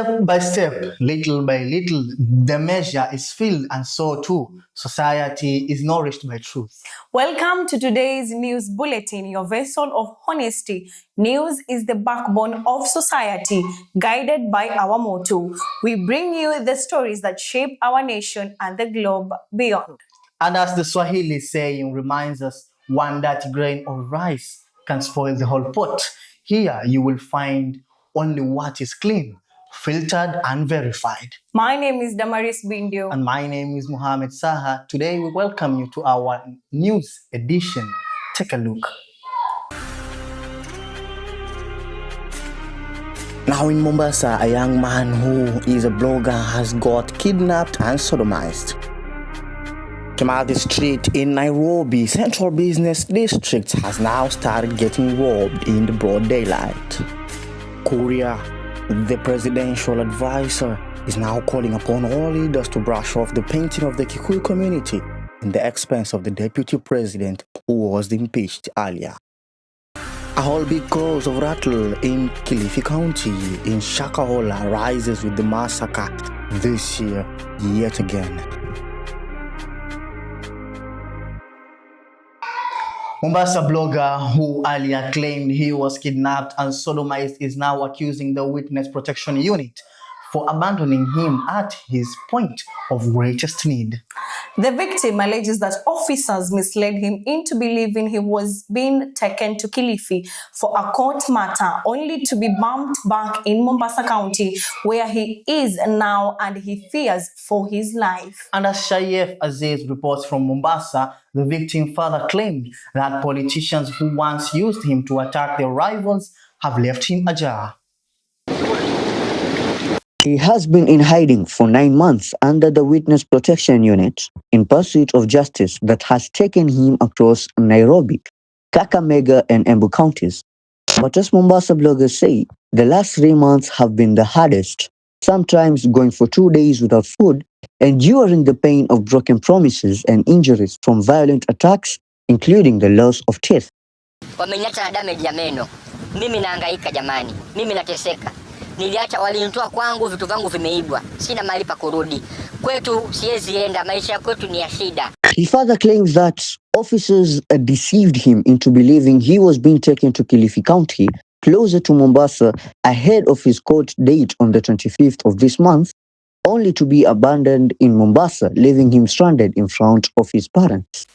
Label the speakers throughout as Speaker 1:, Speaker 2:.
Speaker 1: Step by step, little by little, the measure is filled, and so too, society is nourished by truth.
Speaker 2: Welcome to today's news bulletin, your vessel of honesty. News is the backbone of society, guided by our motto. We bring you the stories that shape our nation and the globe beyond.
Speaker 1: And as the Swahili saying reminds us, one dirty grain of rice can spoil the whole pot. Here you will find only what is clean, filtered and verified.
Speaker 2: My name is DAMARIS MBINDYO.
Speaker 1: And my name is MOHAMED SAHA. Today we welcome you to our news edition. Take a look. Now in Mombasa, a young man who is a blogger has got kidnapped and sodomized. Kamadi Street in Nairobi, Central Business District, has now started getting robbed in the broad daylight. Korea, the presidential advisor, is now calling upon all leaders to brush off the painting of the Kikuyu community in the expense of the deputy president who was impeached earlier. A whole big cause of rattle in Kilifi County in SHAKAHOLA rises with the massacre this year yet again. Mombasa blogger who earlier claimed he was kidnapped and sodomized is now accusing the Witness Protection Unit for abandoning him at his point of greatest need.
Speaker 2: The victim alleges that officers misled him into believing he was being taken to Kilifi for a court matter, only to be bumped back in Mombasa County, where he is now, and he fears for his life.
Speaker 1: And as Shaif Aziz reports from Mombasa, the victim further claimed that politicians who once used him to attack their rivals have left him ajar.
Speaker 3: He has been in hiding for 9 months under the Witness Protection Unit in pursuit of justice that has taken him across Nairobi, Kakamega and Embu counties. But as Mombasa bloggers say, the last 3 months have been the hardest, sometimes going for 2 days without food, enduring the pain of broken promises and injuries from violent attacks, including the loss of teeth.
Speaker 4: Wamenyata na damage ya meno. Mimi nahangaika jamani. Mimi nateseka. Niliacha walinitoa kwangu, vitu vangu vimeibwa. Sina mahali pa kurudi. Kwetu siwezi enda, maisha kwetu ni ya shida.
Speaker 3: He further claims that officers deceived him into believing he was being taken to Kilifi County, closer to Mombasa, ahead of his court date on the 25th of this month, only to be abandoned in Mombasa, leaving him stranded in front of his parents.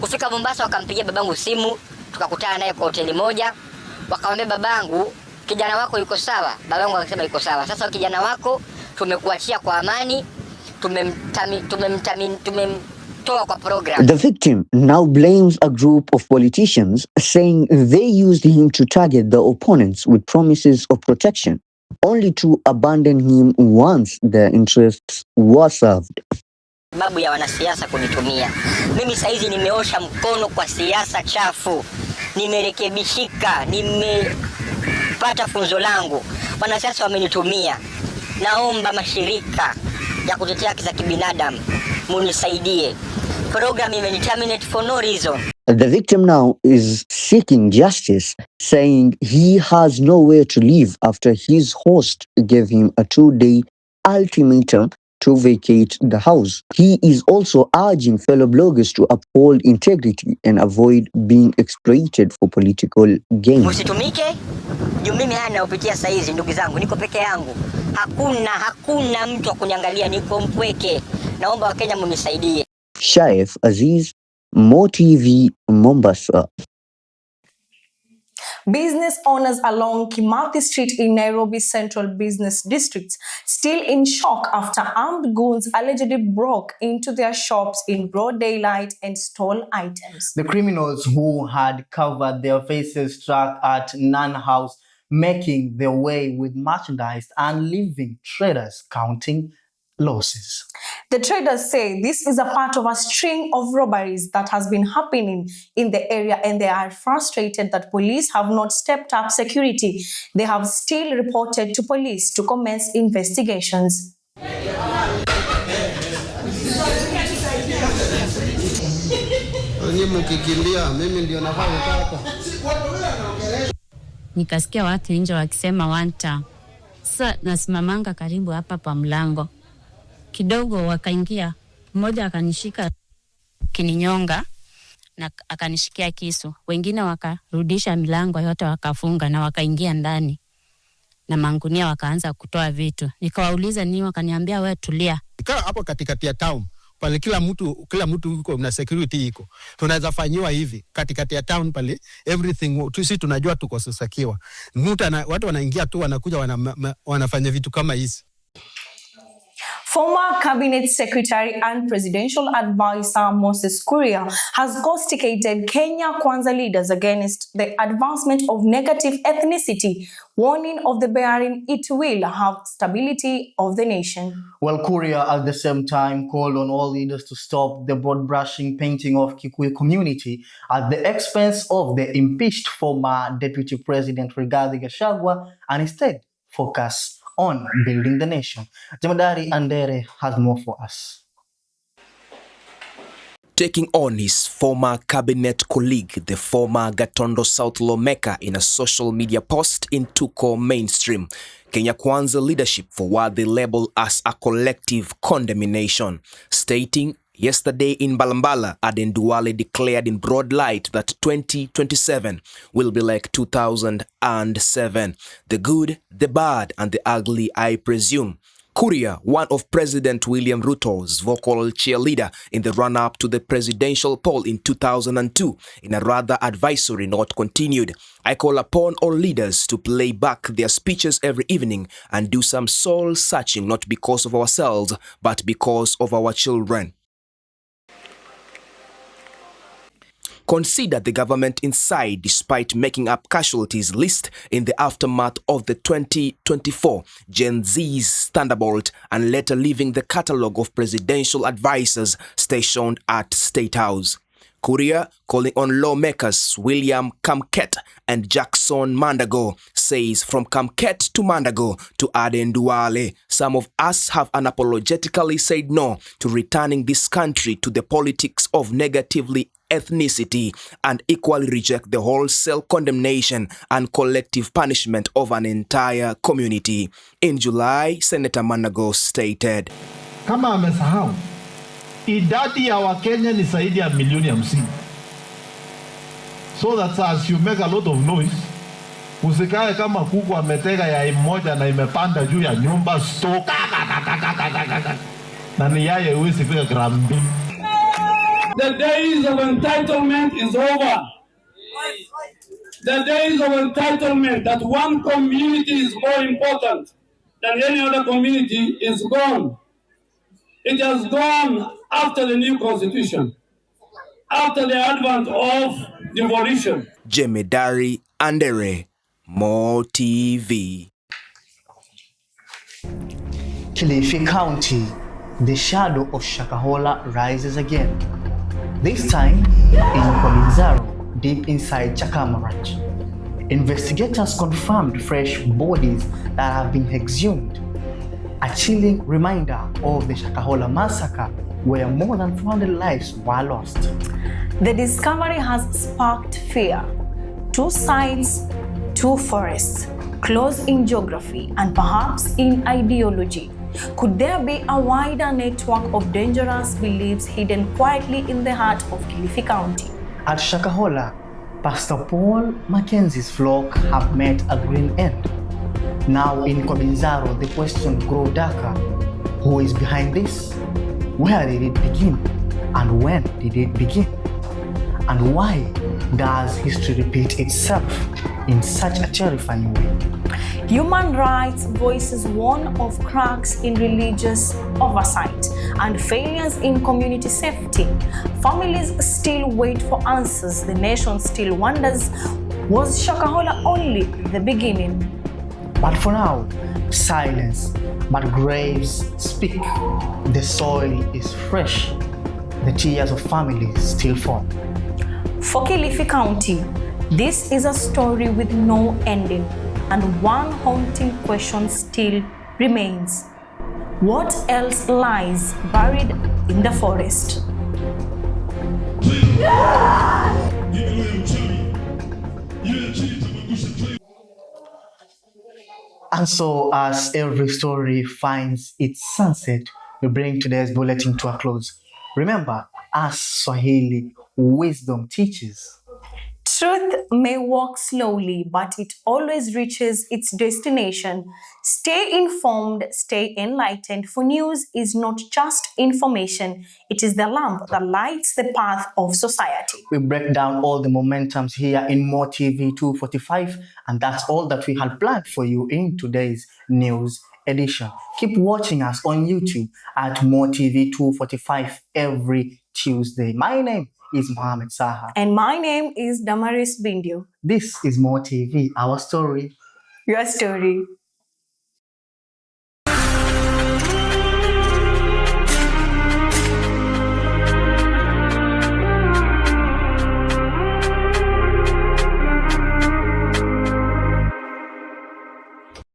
Speaker 4: Kufika Mombasa wakampigia babangu simu, tukakutana naye kwa hoteli moja, wakamwambia babangu, kijana wako yuko sawa. Babangu akasema yuko sawa. Sasa kijana wako tumekuachia kwa amani, tumemtoa kwa program.
Speaker 3: The victim now blames a group of politicians, saying they used him to target the opponents with promises of protection, only to abandon him once their interests were served.
Speaker 4: Babu ya wanasiasa kunitumia. Mimi saizi nimeosha mkono kwa siasa chafu. Nimerekebishika, nimepata funzo langu. Wanasiasa wamenitumia. Naomba mashirika ya kutetea haki za kibinadamu munisaidie. Program imeniterminate for no reason.
Speaker 3: The victim now is seeking justice, saying he has nowhere to live after his host gave him a 2-day ultimatum to vacate the house. He is also urging fellow bloggers to uphold integrity and avoid being exploited for political gain.
Speaker 4: Msitumike, juu mimi hana upitia saizi ndugu zangu, niko peke yangu. Hakuna mtu wa kuniangalia, niko mpweke. Naomba Wakenya munisaidie.
Speaker 3: Shaif Aziz, MOTV, Mombasa.
Speaker 2: Business owners along Kimathi Street in Nairobi Central Business District still in shock after armed goons allegedly broke into their shops in broad daylight and stole items.
Speaker 1: The criminals who had covered their faces struck at Nan House, making their way with merchandise and leaving traders counting losses.
Speaker 2: The traders say this is a part of a string of robberies that has been happening in the area, and they are frustrated that police have not stepped up security. They have still reported to police to commence investigations.
Speaker 5: Nikasikia watu nje wakisema wanta Sasa nasimamanga karibu hapa pa mlango. Kidogo wakaingia, mmoja akanishika kininyonga na akanishikia kisu. Wengine wakarudisha milango yote wakafunga na wakaingia ndani. Na mangunia wakaanza kutoa vitu. Nikawauliza nini, wakaniambia wewe tulia.
Speaker 6: Ikawa hapo katikati ya town, pale kila mtu yuko na security iko. Tunaweza fanyiwa hivi katikati ya town pale, everything sisi tunajua tuko sasakiwa. Watu wanaingia tu wanakuja wanafanya vitu kama hizi.
Speaker 2: Former Cabinet Secretary and Presidential Advisor Moses Kuria has castigated Kenya Kwanza leaders against the advancement of negative ethnicity, warning of the bearing it will have stability of the nation.
Speaker 1: Well, Kuria at the same time called on all leaders to stop the broad-brushing painting of Kikuyu community at the expense of the impeached former Deputy President Rigathi Gachagua and instead focus on building the nation. Jemadari Andere has more for us.
Speaker 7: Taking on his former cabinet colleague, the former Gatondo South lawmaker, in a social media post in Tuko mainstream, Kenya Kwanza leadership for what they label as a collective condemnation, stating yesterday in Balambala, Aden Duale declared in broad light that 2027 will be like 2007. The good, the bad, and the ugly, I presume. Kuria, one of President William Ruto's vocal cheerleader in the run-up to the presidential poll in 2002, in a rather advisory note continued, I call upon all leaders to play back their speeches every evening and do some soul-searching, not because of ourselves, but because of our children. Consider the government inside despite making up casualties list in the aftermath of the 2024 Gen Z's Thunderbolt and later leaving the catalogue of presidential advisors stationed at State House. Kuria, calling on lawmakers William Kamket and Jackson Mandago, says from Kamket to Mandago to Aden Duale, some of us have unapologetically said no to returning this country to the politics of negatively ethnicity and equally reject the wholesale condemnation and collective punishment of an entire community. In July, Senator Mandago stated,
Speaker 8: Kama amesahau, idadi ya Wakenya ni zaidi ya milioni 50. So that as you make a lot of noise, usikae kama kuku ametega yai moja na imepanda juu ya nyumba stoka na ni yai uwezi fika gram mbili.
Speaker 9: The days of entitlement is over. The days of entitlement that one community is more important than any other community is gone. It has gone after the new constitution, after the advent of devolution.
Speaker 7: Jemadari Andere, MOTV.
Speaker 1: Kilifi County, the shadow of Shakahola rises again. This time in Kolinzaro, deep inside Chakamarach. Investigators confirmed fresh bodies that have been exhumed. A chilling reminder of the Shakahola massacre where more than 400 lives were lost.
Speaker 2: The discovery has sparked fear. Two sides, two forests, close in geography and perhaps in ideology. Could there be a wider network of dangerous beliefs hidden quietly in the heart of Kilifi County?
Speaker 1: At Shakahola, Pastor Paul Mackenzie's flock have met a green end. Now in Kolinzaro, the question grows darker. Who is behind this? Where did it begin? And when did it begin? And why does history repeat itself in such a terrifying way?
Speaker 2: Human rights voices warn of cracks in religious oversight and failures in community safety. Families still wait for answers. The nation still wonders, was Shakahola only the beginning?
Speaker 1: But for now, silence, but graves speak. The soil is fresh. The tears of families still fall.
Speaker 2: For Kilifi County, this is a story with no ending, and one haunting question still remains. What else lies buried in the forest?
Speaker 1: And so, as every story finds its sunset, we bring today's bulletin to a close. Remember, as Swahili, wisdom teaches.
Speaker 2: Truth may walk slowly, but it always reaches its destination. Stay informed, stay enlightened, for news is not just information, it is the lamp that lights the path of society.
Speaker 1: We break down all the momentums here in MOTV245, and that's all that we had planned for you in today's news edition. Keep watching us on YouTube at MOTV245 every Tuesday. My name is Mohamed SAHA.
Speaker 2: And my name is DAMARIS MBINDYO.
Speaker 1: This is MOTV, our story.
Speaker 2: Your story.